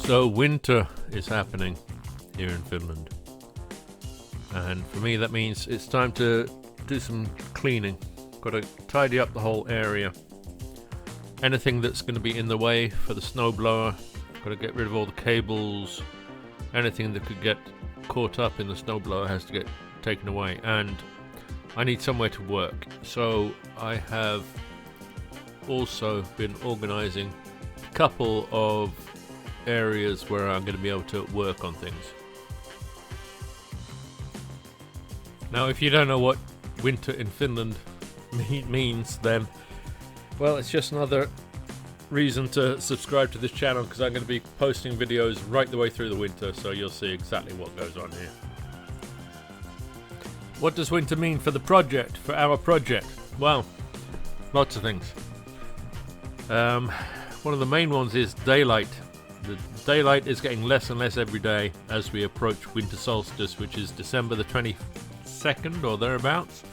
So winter is happening here in Finland, and for me that means it's time to do some cleaning. Got to tidy up the whole area. Anything that's going to be in the way for the snowblower, got to get rid of all the cables. Anything that could get caught up in the snowblower has to get taken away, and I need somewhere to work. So I have also been organizing a couple of areas where I'm going to be able to work on things. Now, if you don't know what winter in Finland means, then, well, it's just another reason to subscribe to this channel, because I'm going to be posting videos right the way through the winter, so you'll see exactly what goes on here. What does winter mean for the project, for our project? Well, lots of things. One of the main ones is daylight. The daylight is getting less and less every day as we approach winter solstice, which is December the 22nd or thereabouts.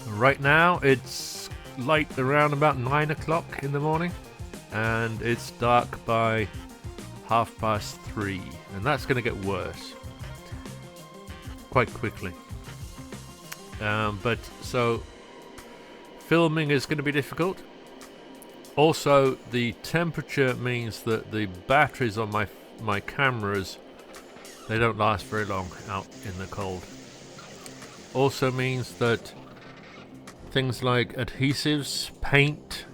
Right now it's light around about 9 o'clock in the morning, and it's dark by 3:30, and that's going to get worse quite quickly. But so filming is going to be difficult. Also, the temperature means that the batteries on my cameras, they don't last very long out in the cold. Also means that things like adhesives, paint,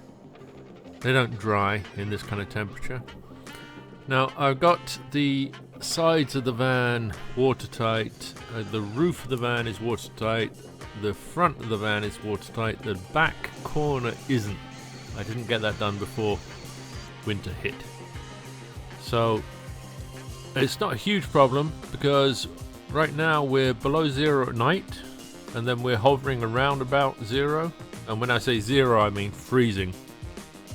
they don't dry in this kind of temperature. Now, I've got the sides of the van watertight, the roof of the van is watertight, the front of the van is watertight, the back corner isn't. I didn't get that done before winter hit. So it's not a huge problem, because right now we're below zero at night, and then we're hovering around about zero. And when I say zero, I mean freezing,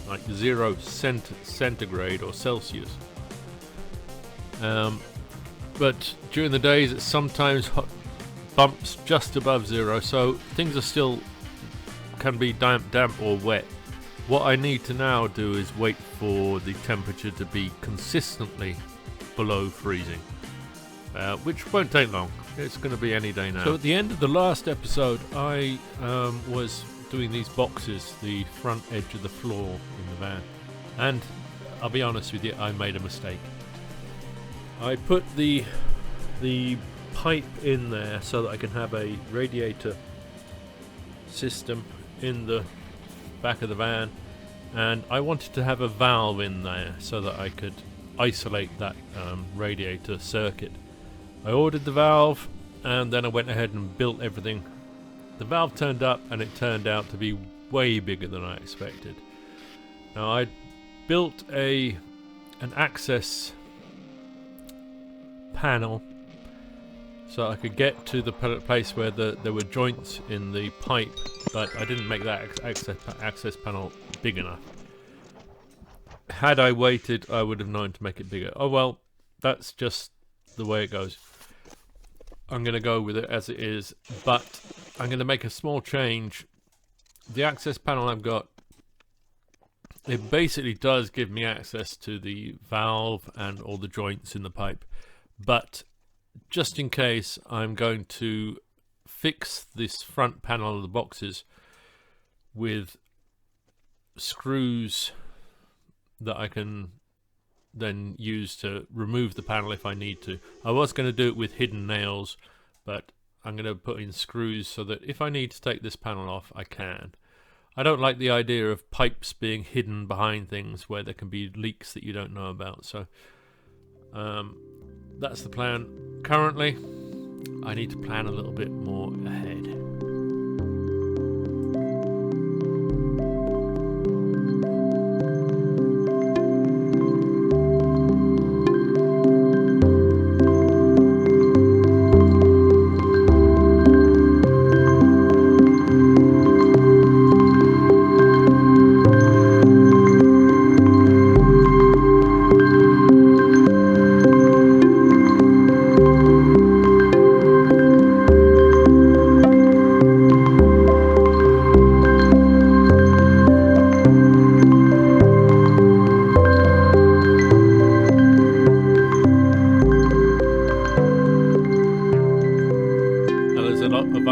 like 0 centigrade or Celsius. But during the days it sometimes bumps just above zero, so things are still can be damp or wet. What I need to now do is wait for the temperature to be consistently below freezing, which won't take long. It's going to be any day now. So at the end of the last episode, I was doing these boxes, the front edge of the floor in the van, and I'll be honest with you, I made a mistake. I put the pipe in there so that I can have a radiator system in the back of the van, and I wanted to have a valve in there so that I could isolate that radiator circuit. I ordered the valve, and then I went ahead and built everything. The valve turned up, and it turned out to be way bigger than I expected. Now, I built an access panel so I could get to the place where there were joints in the pipe, but I didn't make that access panel big enough. Had I waited, I would have known to make it bigger. Oh well, that's just the way it goes. I'm going to go with it as it is, but I'm going to make a small change. The access panel I've got, it basically does give me access to the valve and all the joints in the pipe, but just in case, I'm going to fix this front panel of the boxes with screws that I can then use to remove the panel if I need to. I was going to do it with hidden nails, but I'm going to put in screws so that if I need to take this panel off, I can. I don't like the idea of pipes being hidden behind things where there can be leaks that you don't know about. So that's the plan. Currently, I need to plan a little bit more ahead.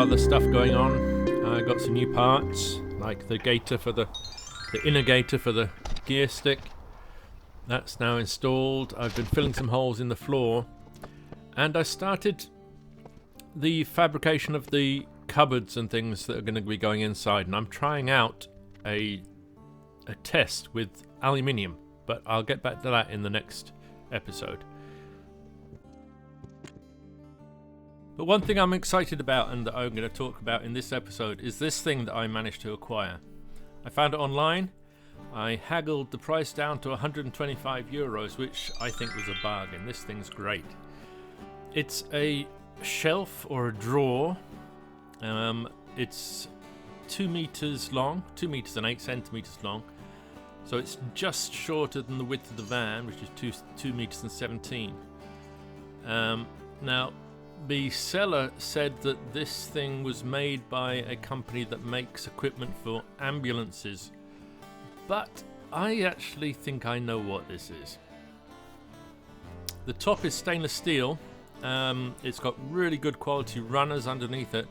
other stuff going on. I got some new parts, like the gaiter for the inner gaiter for the gear stick. That's now installed. I've been filling some holes in the floor, and I started the fabrication of the cupboards and things that are going to be going inside, and I'm trying out a test with aluminium, but I'll get back to that in the next episode. But one thing I'm excited about and that I'm going to talk about in this episode is this thing that I managed to acquire. I found it online. I haggled the price down to 125 euros, which I think was a bargain. This thing's great. It's a shelf or a drawer. It's 2 meters long, 2 meters and 8 centimeters long. So it's just shorter than the width of the van, which is 2 meters and 17. Now, the seller said that this thing was made by a company that makes equipment for ambulances, but I actually think I know what this is. The top is stainless steel. It's got really good quality runners underneath it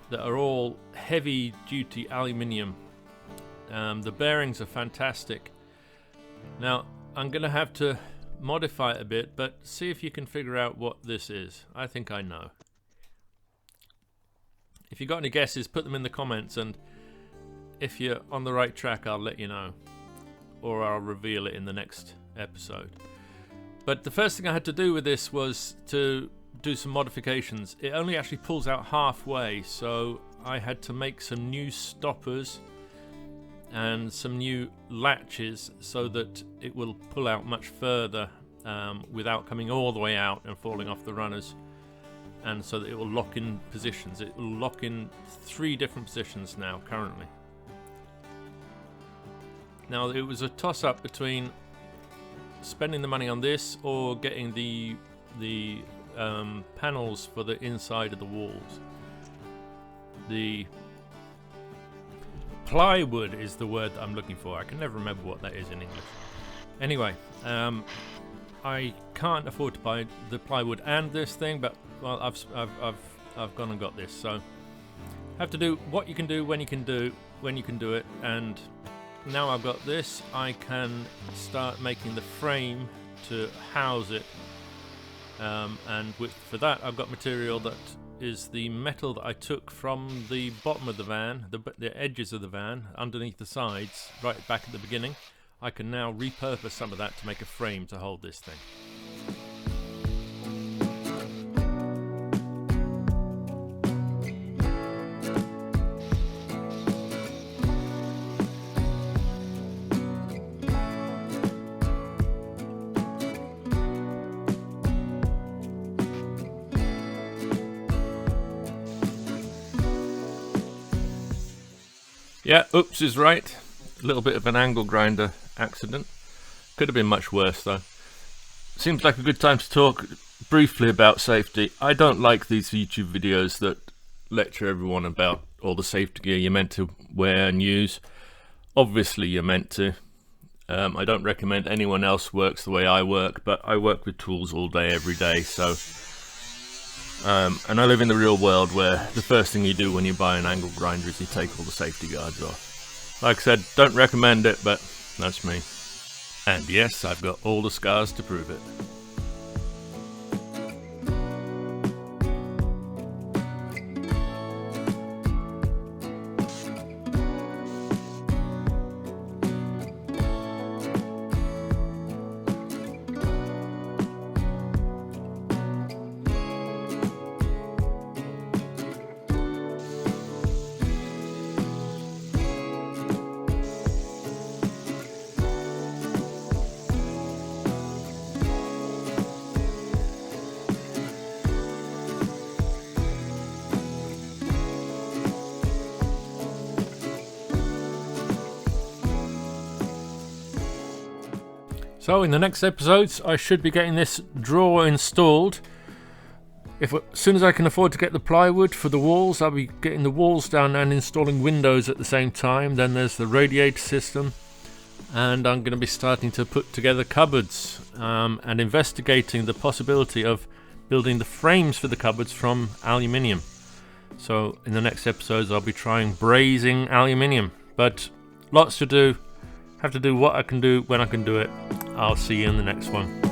that are all heavy duty aluminium. The bearings are fantastic. Now I'm gonna have to modify it a bit, but see if you can figure out what this is. I think I know. If you got any guesses, put them in the comments, and if you're on the right track, I'll let you know, or I'll reveal it in the next episode. But the first thing I had to do with this was to do some modifications. It only actually pulls out halfway, so I had to make some new stoppers and some new latches so that it will pull out much further without coming all the way out and falling off the runners, and so that it will lock in positions. It will lock in 3 different positions now currently. Now it was a toss-up between spending the money on this or getting the panels for the inside of the walls. The plywood is the word that I'm looking for. I can never remember what that is in English. Anyway, I can't afford to buy the plywood and this thing, but well, I've gone and got this. So have to do what you can do when you can do it. And now I've got this, I can start making the frame to house it. And for that, I've got material that is the metal that I took from the bottom of the van, the edges of the van, underneath the sides, right back at the beginning. I can now repurpose some of that to make a frame to hold this thing. Yeah, oops is right. A little bit of an angle grinder accident. Could have been much worse though. Seems like a good time to talk briefly about safety. I don't like these YouTube videos that lecture everyone about all the safety gear you're meant to wear and use. Obviously you're meant to. I don't recommend anyone else works the way I work, but I work with tools all day, every day, so... and I live in the real world where the first thing you do when you buy an angle grinder is you take all the safety guards off. Like I said, don't recommend it, but that's me. And yes, I've got all the scars to prove it. So in the next episodes I should be getting this drawer installed. As soon as I can afford to get the plywood for the walls, I'll be getting the walls down and installing windows at the same time. Then there's the radiator system, and I'm going to be starting to put together cupboards and investigating the possibility of building the frames for the cupboards from aluminium. So in the next episodes I'll be trying brazing aluminium. But lots to do. Have to do what I can do when I can do it. I'll see you in the next one.